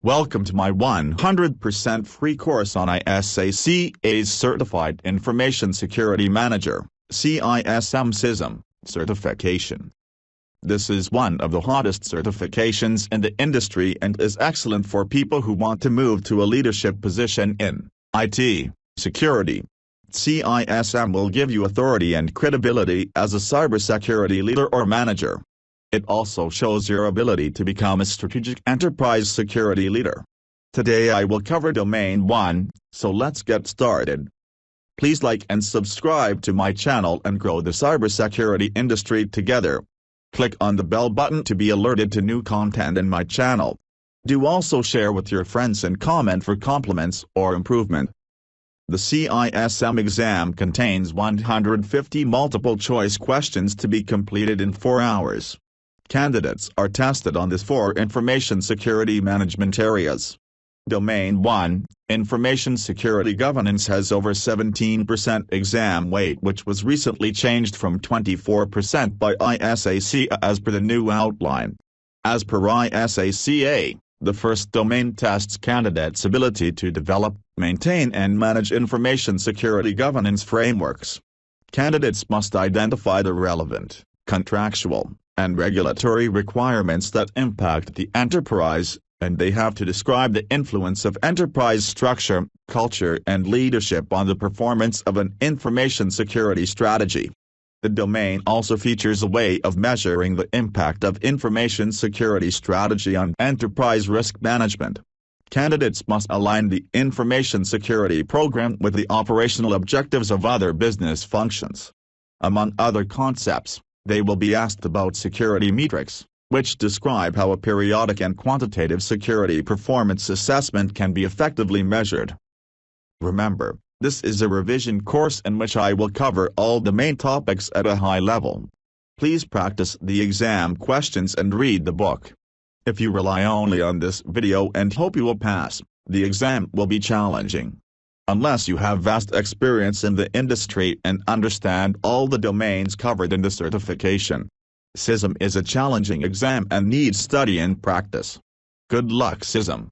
Welcome to my 100% free course on ISAC's Certified Information Security Manager (CISM) certification. This is one of the hottest certifications in the industry and is excellent for people who want to move to a leadership position in IT security. CISM will give you authority and credibility as a cybersecurity leader or manager. It also shows your ability to become a strategic enterprise security leader. Today I will cover Domain 1, so let's get started. Please like and subscribe to my channel and grow the cybersecurity industry together. Click on the bell button to be alerted to new content in my channel. Do also share with your friends and comment for compliments or improvement. The CISM exam contains 150 multiple-choice questions to be completed in 4 hours. Candidates are tested on these 4 information security management areas. Domain 1, Information Security Governance, has over 17% exam weight, which was recently changed from 24% by ISACA as per the new outline. As per ISACA, the first domain tests candidates' ability to develop, maintain and manage information security governance frameworks. Candidates must identify the relevant, contractual, and regulatory requirements that impact the enterprise, and they have to describe the influence of enterprise structure, culture and leadership on the performance of an information security strategy. The domain also features a way of measuring the impact of information security strategy on enterprise risk management. Candidates must align the information security program with the operational objectives of other business functions. Among other concepts, they will be asked about security metrics, which describe how a periodic and quantitative security performance assessment can be effectively measured. Remember, this is a revision course in which I will cover all the main topics at a high level. Please practice the exam questions and read the book. If you rely only on this video and hope you will pass, the exam will be challenging. Unless you have vast experience in the industry and understand all the domains covered in the certification. CISM is a challenging exam and needs study and practice. Good luck, CISM.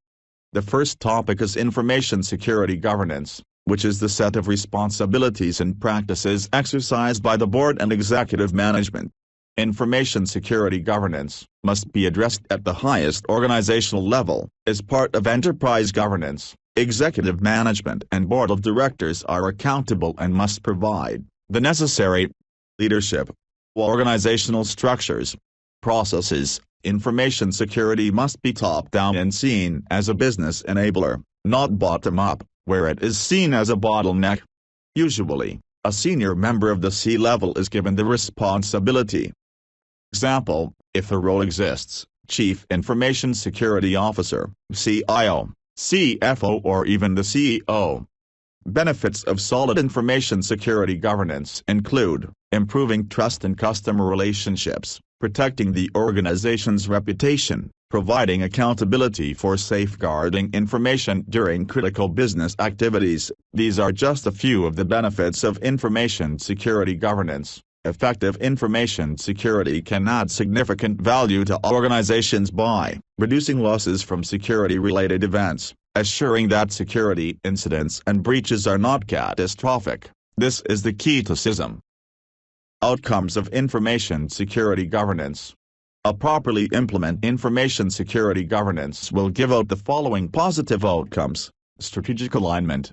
The first topic is Information Security Governance, which is the set of responsibilities and practices exercised by the board and executive management. Information security governance must be addressed at the highest organizational level. As part of enterprise governance, executive management and board of directors are accountable and must provide the necessary leadership, organizational structures, processes. Information security must be top-down and seen as a business enabler, not bottom-up, where it is seen as a bottleneck. Usually, a senior member of the C-level is given the responsibility. Example, if the role exists, Chief Information Security Officer, CIO, CFO or even the CEO. Benefits of solid information security governance include improving trust and customer relationships, protecting the organization's reputation, providing accountability for safeguarding information during critical business activities. These are just a few of the benefits of information security governance. Effective information security can add significant value to organizations by reducing losses from security-related events, assuring that security incidents and breaches are not catastrophic. This is the key to CISM. Outcomes of information security governance. A properly implement information security governance will give out the following positive outcomes. Strategic alignment.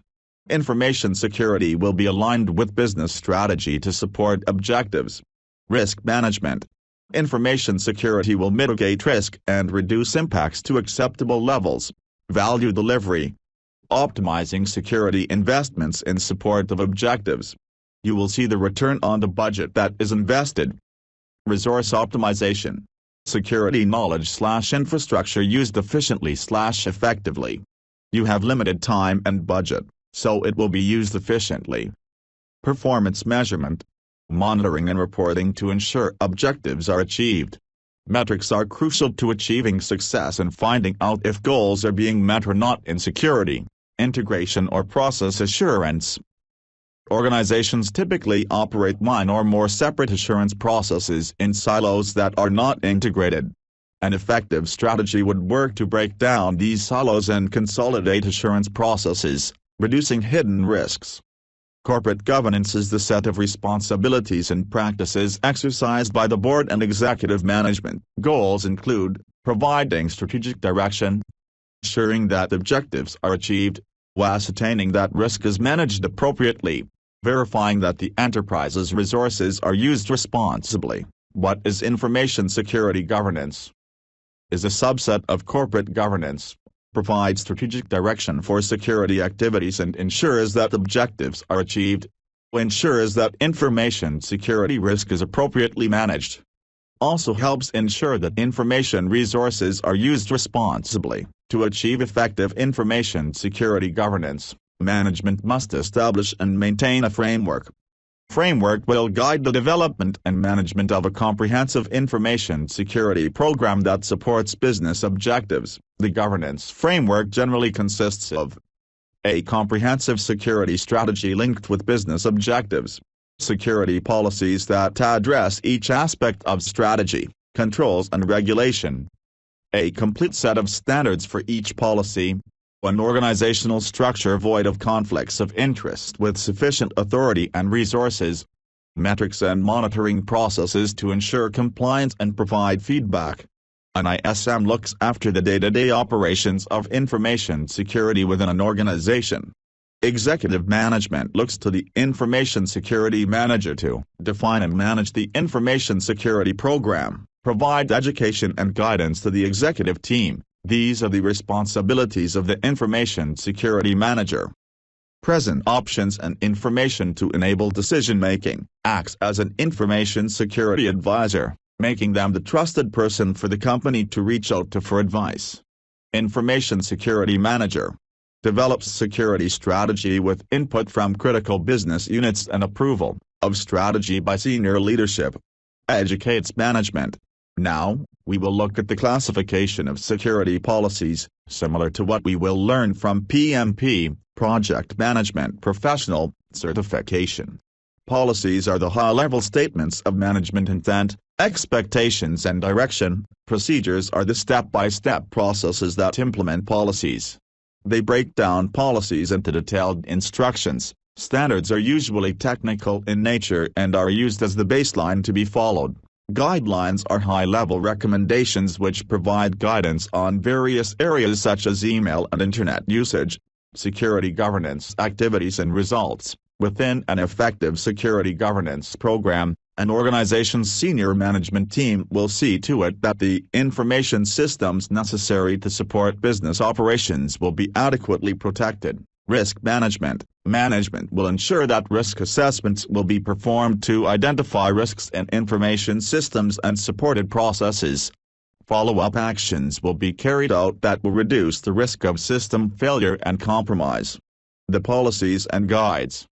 Information security will be aligned with business strategy to support objectives. Risk management. Information security will mitigate risk and reduce impacts to acceptable levels. Value delivery. Optimizing security investments in support of objectives. You will see the return on the budget that is invested. Resource optimization. Security knowledge/infrastructure used efficiently/effectively. You have limited time and budget, so it will be used efficiently. Performance measurement. Monitoring and reporting to ensure objectives are achieved. Metrics are crucial to achieving success and finding out if goals are being met or not in security, integration or process assurance. Organizations typically operate one or more separate assurance processes in silos that are not integrated. An effective strategy would work to break down these silos and consolidate assurance processes, reducing hidden risks. Corporate governance is the set of responsibilities and practices exercised by the board and executive management. Goals include providing strategic direction, ensuring that objectives are achieved, ascertaining that risk is managed appropriately, verifying that the enterprise's resources are used responsibly. What is information security governance? Is a subset of corporate governance, provides strategic direction for security activities and ensures that objectives are achieved, ensures that information security risk is appropriately managed. Also helps ensure that information resources are used responsibly. To achieve effective information security governance, management must establish and maintain a framework. Framework will guide the development and management of a comprehensive information security program that supports business objectives. The governance framework generally consists of a comprehensive security strategy linked with business objectives, security policies that address each aspect of strategy, controls and regulation, a complete set of standards for each policy, an organizational structure void of conflicts of interest with sufficient authority and resources, metrics and monitoring processes to ensure compliance and provide feedback. An ISM looks after the day-to-day operations of information security within an organization. Executive management looks to the information security manager to define and manage the information security program, provide education and guidance to the executive team. These are the responsibilities of the information security manager. Present options and information to enable decision-making, acts as an information security advisor, making them the trusted person for the company to reach out to for advice. Information security manager develops security strategy with input from critical business units and approval of strategy by senior leadership. Educates management. Now, we will look at the classification of security policies, similar to what we will learn from PMP, Project Management Professional, certification. Policies are the high-level statements of management intent, expectations and direction. Procedures are the step-by-step processes that implement policies. They break down policies into detailed instructions. Standards are usually technical in nature and are used as the baseline to be followed. Guidelines are high-level recommendations which provide guidance on various areas such as email and internet usage, security governance activities and results. Within an effective security governance program, an organization's senior management team will see to it that the information systems necessary to support business operations will be adequately protected. Risk management. Management will ensure that risk assessments will be performed to identify risks in information systems and supported processes. Follow-up actions will be carried out that will reduce the risk of system failure and compromise. The policies and guides.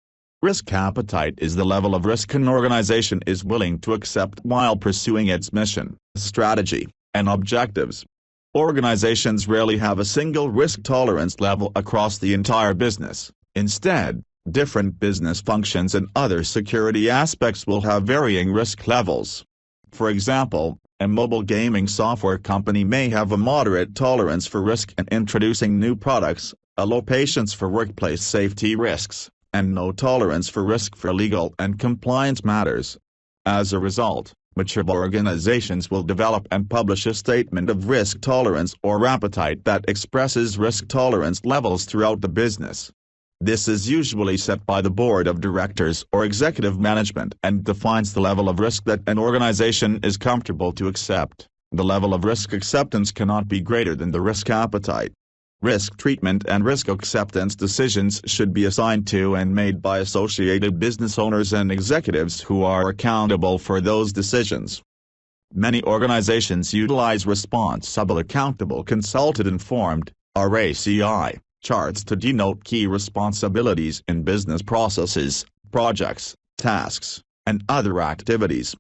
Risk appetite is the level of risk an organization is willing to accept while pursuing its mission, strategy, and objectives. Organizations rarely have a single risk tolerance level across the entire business. Instead, different business functions and other security aspects will have varying risk levels. For example, a mobile gaming software company may have a moderate tolerance for risk in introducing new products, a low patience for workplace safety risks, and no tolerance for risk for legal and compliance matters. As a result, mature organizations will develop and publish a statement of risk tolerance or appetite that expresses risk tolerance levels throughout the business. This is usually set by the board of directors or executive management and defines the level of risk that an organization is comfortable to accept. The level of risk acceptance cannot be greater than the risk appetite. Risk treatment and risk acceptance decisions should be assigned to and made by associated business owners and executives who are accountable for those decisions. Many organizations utilize responsible, accountable, consulted, informed (RACI) charts to denote key responsibilities in business processes, projects, tasks, and other activities.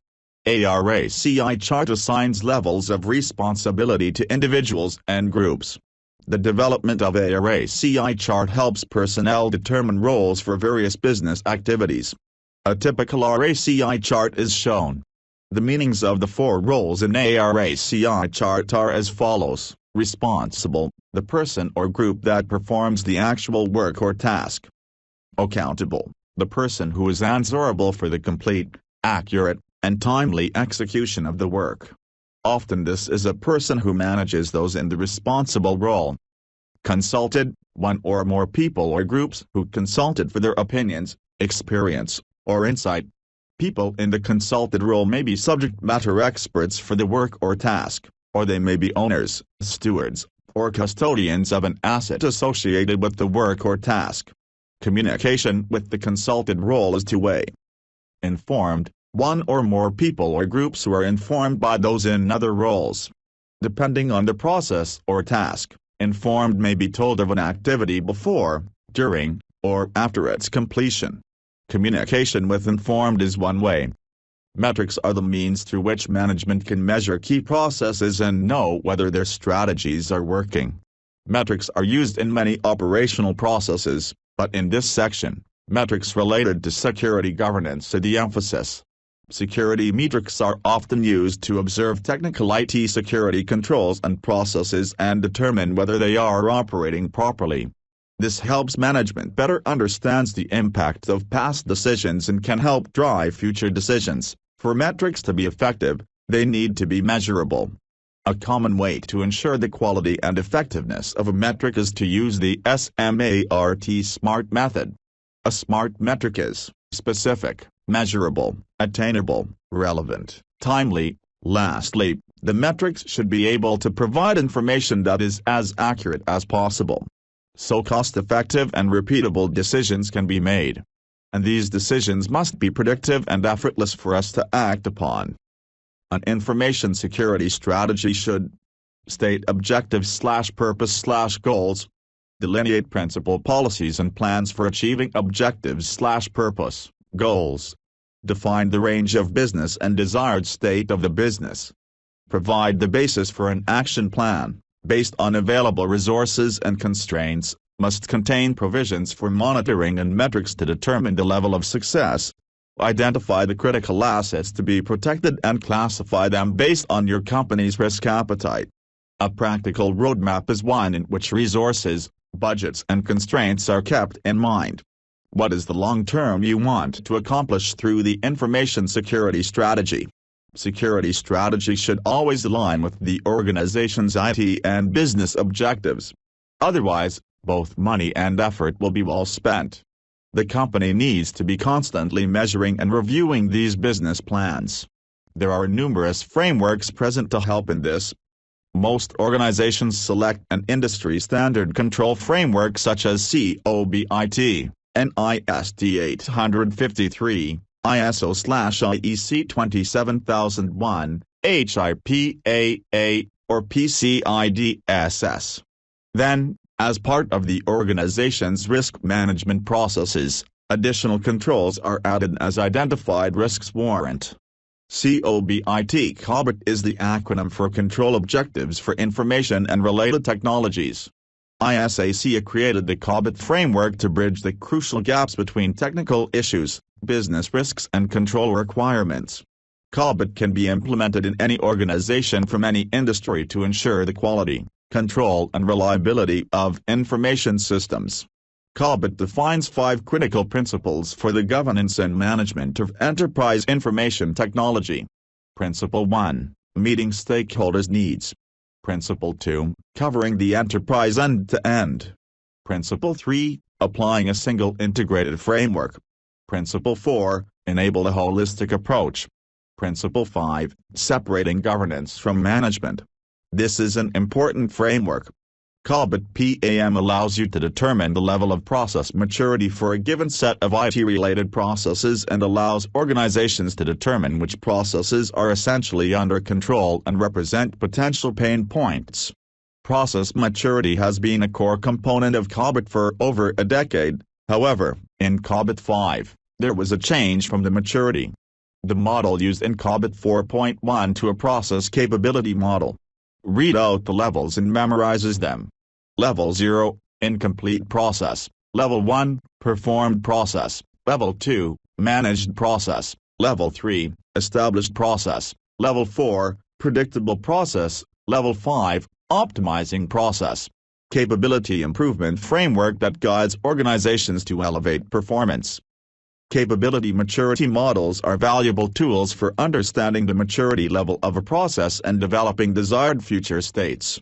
A RACI chart assigns levels of responsibility to individuals and groups. The development of a RACI chart helps personnel determine roles for various business activities. A typical RACI chart is shown. The meanings of the four roles in ARACI chart are as follows: responsible, the person or group that performs the actual work or task. Accountable, the person who is answerable for the complete, accurate, and timely execution of the work. Often this is a person who manages those in the responsible role. Consulted, one or more people or groups who consulted for their opinions, experience, or insight. People in the consulted role may be subject matter experts for the work or task, or they may be owners, stewards, or custodians of an asset associated with the work or task. Communication with the consulted role is two-way. Informed, one or more people or groups who are informed by those in other roles. Depending on the process or task, informed may be told of an activity before, during, or after its completion. Communication with informed is one way. Metrics are the means through which management can measure key processes and know whether their strategies are working. Metrics are used in many operational processes, but in this section, metrics related to security governance are the emphasis. Security metrics are often used to observe technical IT security controls and processes and determine whether they are operating properly. This helps management better understand the impact of past decisions and can help drive future decisions. For metrics to be effective, they need to be measurable. A common way to ensure the quality and effectiveness of a metric is to use the SMART method. A SMART metric is specific, measurable, attainable, relevant, timely. Lastly, the metrics should be able to provide information that is as accurate as possible, so cost-effective and repeatable decisions can be made. And these decisions must be predictive and effortless for us to act upon. An information security strategy should state objectives/purpose/goals, delineate principal policies and plans for achieving objectives/purpose, goals, define the range of business and desired state of the business, provide the basis for an action plan, based on available resources and constraints, must contain provisions for monitoring and metrics to determine the level of success, identify the critical assets to be protected and classify them based on your company's risk appetite. A practical roadmap is one in which resources, budgets and constraints are kept in mind. What is the long term you want to accomplish through the information security strategy? Security strategy should always align with the organization's IT and business objectives. Otherwise, both money and effort will be well spent. The company needs to be constantly measuring and reviewing these business plans. There are numerous frameworks present to help in this. Most organizations select an industry standard control framework such as COBIT, NIST 853, ISO/IEC 27001, HIPAA, or PCI-DSS. Then, as part of the organization's risk management processes, additional controls are added as identified risks warrant. COBIT is the acronym for Control Objectives for Information and Related Technologies. ISAC created the COBIT framework to bridge the crucial gaps between technical issues, business risks and control requirements. COBIT can be implemented in any organization from any industry to ensure the quality, control and reliability of information systems. COBIT defines 5 critical principles for the governance and management of enterprise information technology. Principle 1, meeting stakeholders' needs. Principle 2, covering the enterprise end-to-end. Principle 3, applying a single integrated framework. Principle 4, enable a holistic approach. Principle 5, separating governance from management. This is an important framework. COBIT PAM allows you to determine the level of process maturity for a given set of IT-related processes and allows organizations to determine which processes are essentially under control and represent potential pain points. Process maturity has been a core component of COBIT for over a decade. However, in COBIT 5, there was a change from the maturity. The model used in COBIT 4.1 to a process capability model. Read out the levels and memorizes them. Level 0, incomplete process. Level 1, performed process. Level 2, managed process. Level 3, established process. Level 4, predictable process. Level 5, optimizing process. Capability improvement framework that guides organizations to elevate performance. Capability maturity models are valuable tools for understanding the maturity level of a process and developing desired future states.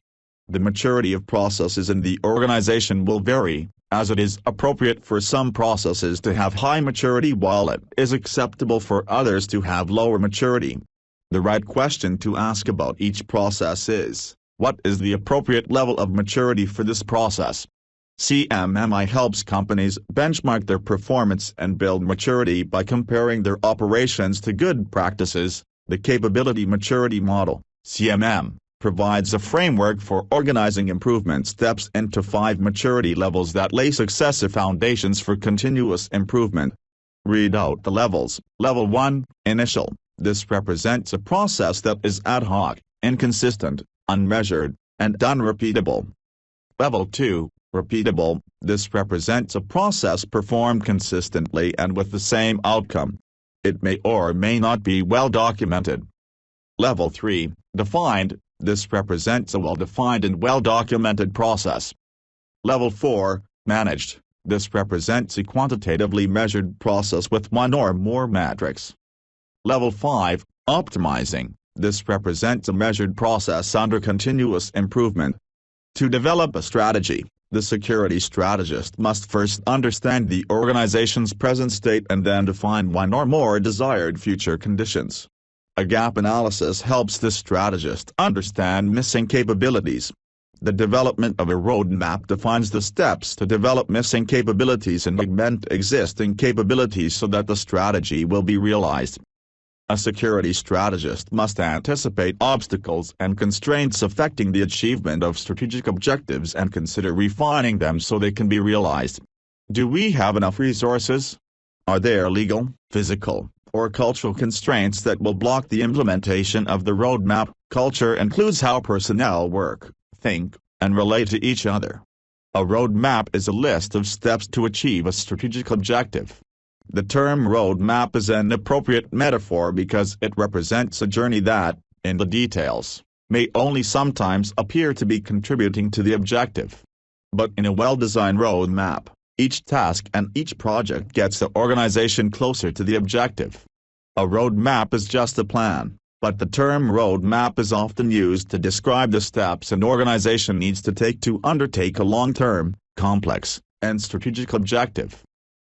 The maturity of processes in the organization will vary, as it is appropriate for some processes to have high maturity while it is acceptable for others to have lower maturity. The right question to ask about each process is, what is the appropriate level of maturity for this process? CMMI helps companies benchmark their performance and build maturity by comparing their operations to good practices. The Capability Maturity Model, CMM, provides a framework for organizing improvement steps into 5 maturity levels that lay successive foundations for continuous improvement. Read out the levels. Level 1, Initial. This represents a process that is ad hoc, inconsistent, unmeasured, and unrepeatable. Level 2, Repeatable. This represents a process performed consistently and with the same outcome. It may or may not be well documented. Level 3, Defined. This represents a well-defined and well-documented process. Level 4, Managed. This represents a quantitatively measured process with one or more metrics. Level 5, Optimizing. This represents a measured process under continuous improvement. To develop a strategy, the security strategist must first understand the organization's present state and then define one or more desired future conditions. A gap analysis helps the strategist understand missing capabilities. The development of a roadmap defines the steps to develop missing capabilities and augment existing capabilities so that the strategy will be realized. A security strategist must anticipate obstacles and constraints affecting the achievement of strategic objectives and consider refining them so they can be realized. Do we have enough resources? Are there legal, physical, or cultural constraints that will block the implementation of the roadmap? Culture includes how personnel work, think, and relate to each other. A roadmap is a list of steps to achieve a strategic objective. The term roadmap is an appropriate metaphor because it represents a journey that, in the details, may only sometimes appear to be contributing to the objective. But in a well-designed roadmap, each task and each project gets the organization closer to the objective. A roadmap is just a plan, but the term roadmap is often used to describe the steps an organization needs to take to undertake a long-term, complex, and strategic objective.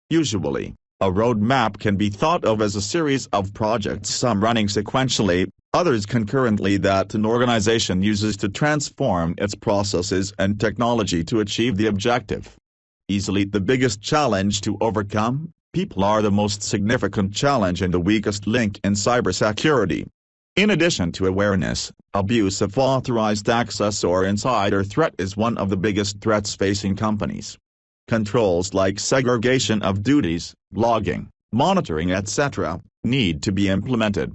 Usually, a roadmap can be thought of as a series of projects, some running sequentially, others concurrently, that an organization uses to transform its processes and technology to achieve the objective. Easily the biggest challenge to overcome, people are the most significant challenge and the weakest link in cybersecurity. In addition to awareness, abuse of authorized access or insider threat is one of the biggest threats facing companies. Controls like segregation of duties, logging, monitoring, etc., need to be implemented.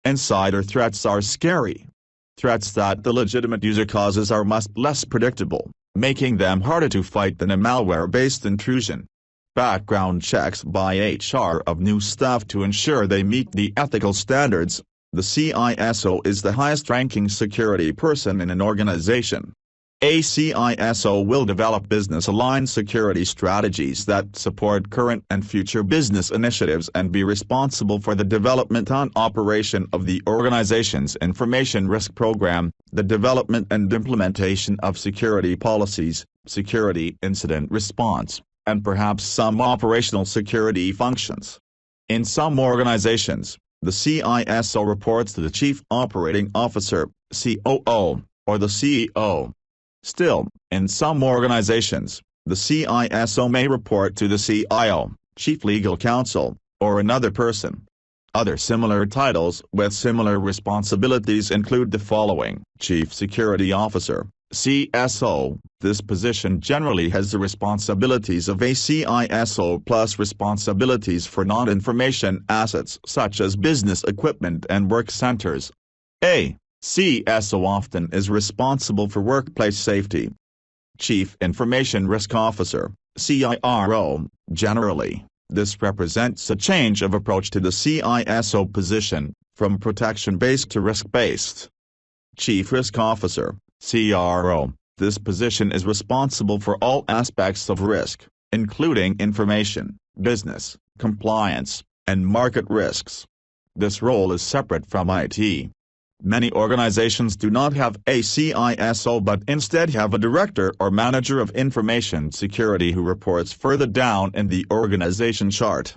Insider threats are scary. Threats that the legitimate user causes are much less predictable, making them harder to fight than a malware-based intrusion. Background checks by HR of new staff to ensure they meet the ethical standards. The CISO is the highest-ranking security person in an organization. A CISO will develop business-aligned security strategies that support current and future business initiatives and be responsible for the development and operation of the organization's information risk program, the development and implementation of security policies, security incident response, and perhaps some operational security functions. In some organizations, the CISO reports to the Chief Operating Officer, COO, or the CEO. Still, in some organizations, the CISO may report to the CIO, Chief Legal Counsel, or another person. Other similar titles with similar responsibilities include the following: Chief Security Officer, CSO. This position generally has the responsibilities of a CISO plus responsibilities for non-information assets such as business equipment and work centers. A CSO often is responsible for workplace safety. Chief Information Risk Officer, CIRO. Generally, This represents a change of approach to the CISO position, from protection-based to risk-based. Chief Risk Officer, CRO. This position is responsible for all aspects of risk, including information, business, compliance, and market risks. This role is separate from IT. Many organizations do not have a CISO but instead have a director or manager of information security who reports further down in the organization chart.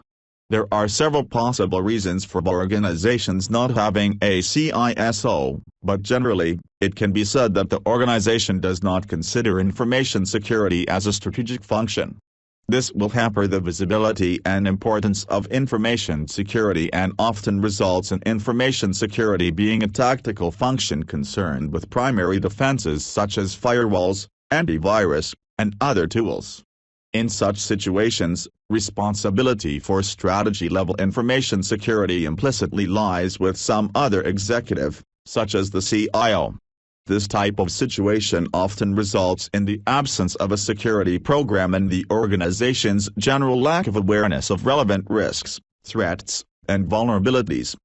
There are several possible reasons for organizations not having a CISO, but generally, it can be said that the organization does not consider information security as a strategic function. This will hamper the visibility and importance of information security and often results in information security being a tactical function concerned with primary defenses such as firewalls, antivirus, and other tools. In such situations, responsibility for strategy-level information security implicitly lies with some other executive, such as the CIO. This type of situation often results in the absence of a security program and the organization's general lack of awareness of relevant risks, threats, and vulnerabilities.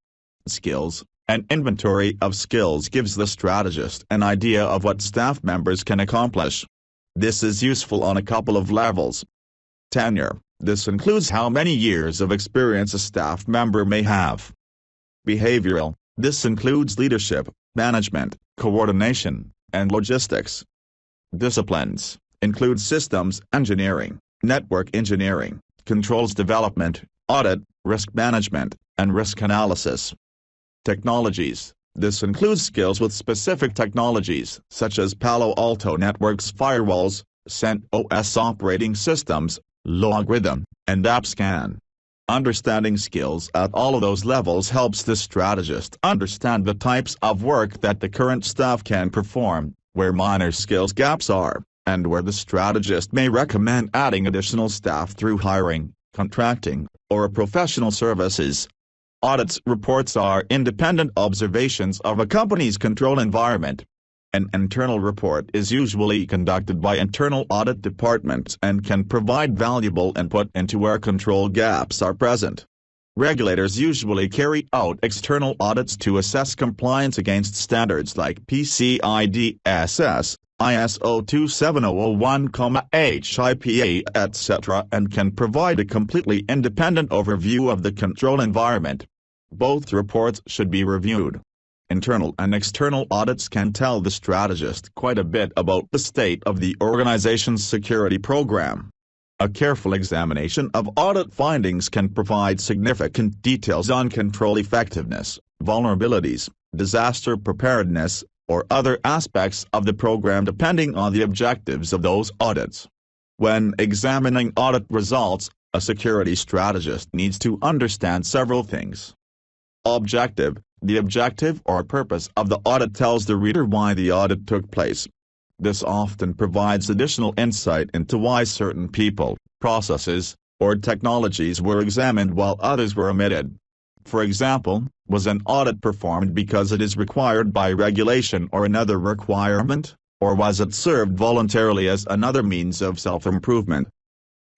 Skills. An inventory of skills gives the strategist an idea of what staff members can accomplish. This is useful on a couple of levels. Tenure. This includes how many years of experience a staff member may have. Behavioral. This includes leadership, management, coordination, and logistics. Disciplines include systems engineering, network engineering, controls development, audit, risk management, and risk analysis. Technologies. This includes skills with specific technologies such as Palo Alto Networks firewalls, CentOS operating systems, Logarithm, and AppScan. Understanding skills at all of those levels helps the strategist understand the types of work that the current staff can perform, where minor skills gaps are, and where the strategist may recommend adding additional staff through hiring, contracting, or professional services. Audits reports are independent observations of a company's control environment. An internal report is usually conducted by internal audit departments and can provide valuable input into where control gaps are present. Regulators usually carry out external audits to assess compliance against standards like PCI DSS, ISO 27001, HIPAA, etc., and can provide a completely independent overview of the control environment. Both reports should be reviewed. Internal and external audits can tell the strategist quite a bit about the state of the organization's security program. A careful examination of audit findings can provide significant details on control effectiveness, vulnerabilities, disaster preparedness, or other aspects of the program depending on the objectives of those audits. When examining audit results, a security strategist needs to understand several things. Objective. The objective or purpose of the audit tells the reader why the audit took place. This often provides additional insight into why certain people, processes, or technologies were examined while others were omitted. For example, was an audit performed because it is required by regulation or another requirement, or was it served voluntarily as another means of self-improvement?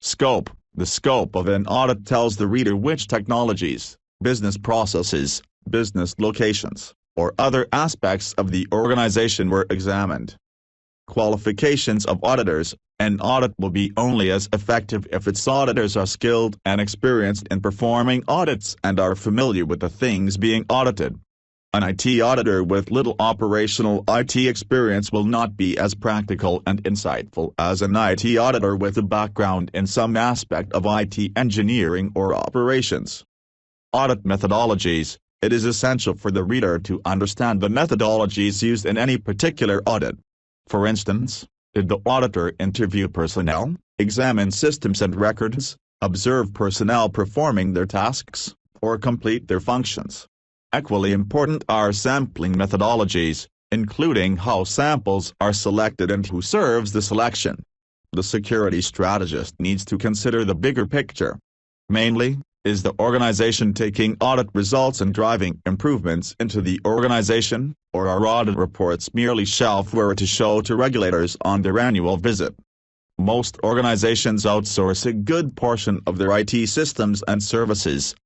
Scope. The scope of an audit tells the reader which technologies, business processes, business locations, or other aspects of the organization were examined. Qualifications of auditors. An audit will be only as effective if its auditors are skilled and experienced in performing audits and are familiar with the things being audited. An IT auditor with little operational IT experience will not be as practical and insightful as an IT auditor with a background in some aspect of IT engineering or operations. Audit methodologies. It is essential for the reader to understand the methodologies used in any particular audit. For instance, did the auditor interview personnel, examine systems and records, observe personnel performing their tasks, or complete their functions? Equally important are sampling methodologies, including how samples are selected and who serves the selection. The security strategist needs to consider the bigger picture. Mainly, is the organization taking audit results and driving improvements into the organization, or are audit reports merely shelfware to show to regulators on their annual visit? Most organizations outsource a good portion of their IT systems and services.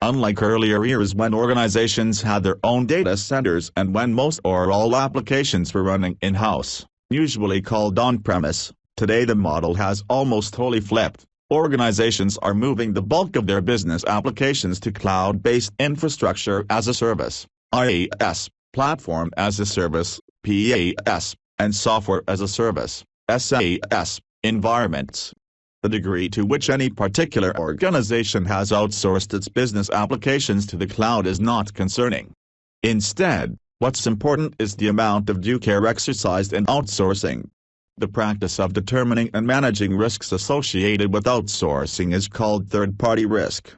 Unlike earlier years when organizations had their own data centers and when most or all applications were running in-house, usually called on-premise, today the model has almost wholly flipped. Organizations are moving the bulk of their business applications to cloud-based infrastructure as a service, IaaS, platform as a service, PaaS, and software as a service, SaaS, environments. The degree to which any particular organization has outsourced its business applications to the cloud is not concerning. Instead, what's important is the amount of due care exercised in outsourcing. The practice of determining and managing risks associated with outsourcing is called third-party risk.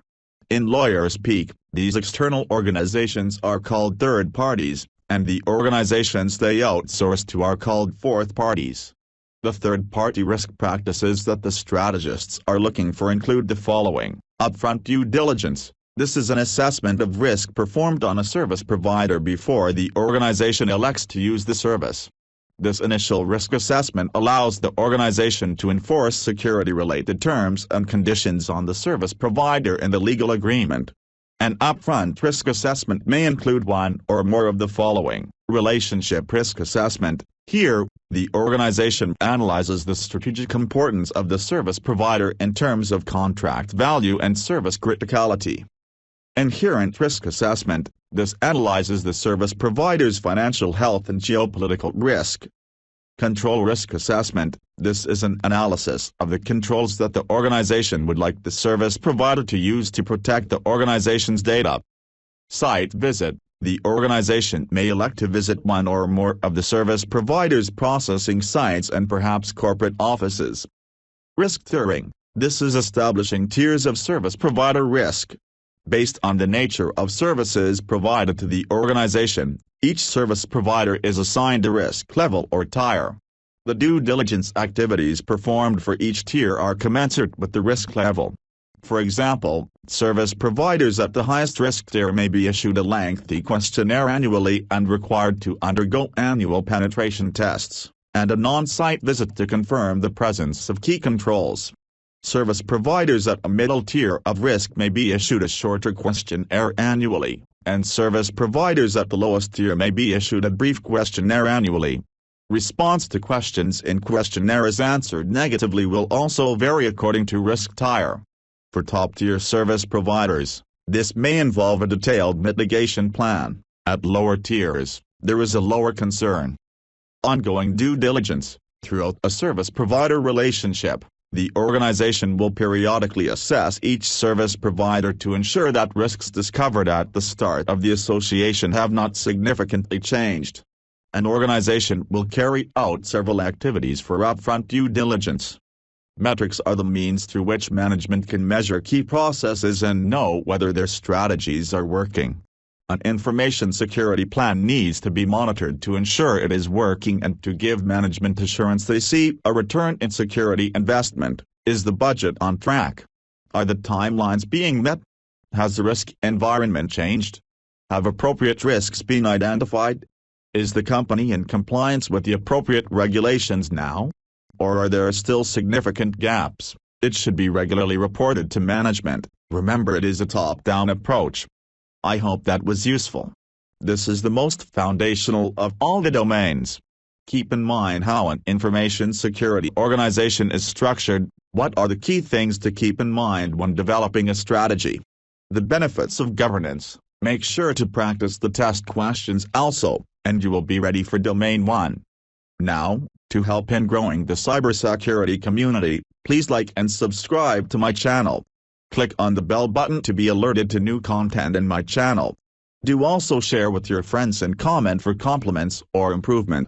In lawyer speak, these external organizations are called third parties, and the organizations they outsource to are called fourth parties. The third-party risk practices that the strategists are looking for include the following: upfront due diligence. This is an assessment of risk performed on a service provider before the organization elects to use the service. This initial risk assessment allows the organization to enforce security-related terms and conditions on the service provider in the legal agreement. An upfront risk assessment may include one or more of the following: relationship risk assessment. Here, the organization analyzes the strategic importance of the service provider in terms of contract value and service criticality. Inherent risk assessment. This analyzes the service provider's financial health and geopolitical risk. Control risk assessment. This is an analysis of the controls that the organization would like the service provider to use to protect the organization's data. Site visit. The organization may elect to visit one or more of the service provider's processing sites and perhaps corporate offices. Risk tiering. This is establishing tiers of service provider risk. Based on the nature of services provided to the organization, each service provider is assigned a risk level or tier. The due diligence activities performed for each tier are commensurate with the risk level. For example, service providers at the highest risk tier may be issued a lengthy questionnaire annually and required to undergo annual penetration tests, and an on-site visit to confirm the presence of key controls. Service providers at a middle tier of risk may be issued a shorter questionnaire annually, and service providers at the lowest tier may be issued a brief questionnaire annually. Response to questions in questionnaires answered negatively will also vary according to risk tier. For top-tier service providers, this may involve a detailed mitigation plan. At lower tiers, there is a lower concern. Ongoing due diligence. Throughout a service provider relationship, the organization will periodically assess each service provider to ensure that risks discovered at the start of the association have not significantly changed. An organization will carry out several activities for upfront due diligence. Metrics are the means through which management can measure key processes and know whether their strategies are working. An information security plan needs to be monitored to ensure it is working and to give management assurance they see a return in security investment. Is the budget on track? Are the timelines being met? Has the risk environment changed? Have appropriate risks been identified? Is the company in compliance with the appropriate regulations now? Or are there still significant gaps? It should be regularly reported to management. Remember, it is a top-down approach. I hope that was useful. This is the most foundational of all the domains. Keep in mind how an information security organization is structured. What are the key things to keep in mind when developing a strategy? The benefits of governance. Make sure to practice the test questions also, and you will be ready for Domain 1. Now, to help in growing the cybersecurity community, please like and subscribe to my channel. Click on the bell button to be alerted to new content in my channel. Do also share with your friends and comment for compliments or improvement.